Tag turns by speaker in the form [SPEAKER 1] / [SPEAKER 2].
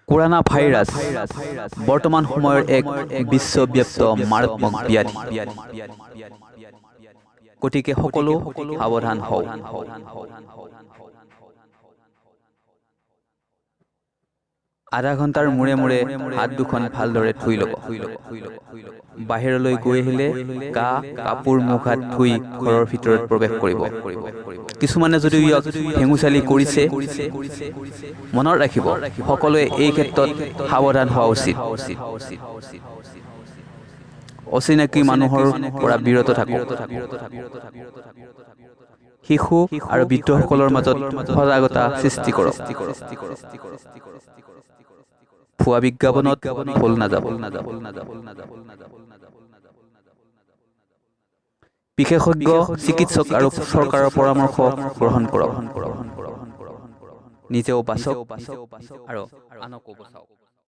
[SPEAKER 1] Corona virus বৰ্তমান সময়ৰ এক বিশ্বব্যাপ্ত মাৰাত্মক ব্যাধি। গতিকে সকলো সাৱধান হওক। আধা ঘণ্টাৰ মূৰে মূৰে হাত দুখন ভালদৰে ধুই ল'ব। বাহিৰলৈ গৈ আহিলে কাপোৰ মুখ হাত ধুই ঘৰৰ ভিতৰত প্ৰৱেশ কৰিব। কিছুমানে যদি ইয়াক ভেঙুচালি কৰিছে, মনত ৰাখিব সকলোৱে এই ক্ষেত্ৰত সাৱধান হোৱা উচিত। অচিনাকি মানুহৰ পৰা বিৰত থাকক। শিশু আৰু বৃদ্ধসকলৰ মাজত সজাগতা সৃষ্টি কৰক। ভুৱা বিজ্ঞাপনত ভুল নাযাব। বিশেষজ্ঞ চিকিৎসক আৰু চৰকাৰৰ পৰামৰ্শ গ্ৰহণ কৰক। নিজেও বাচক আৰু আনকো বচাওক।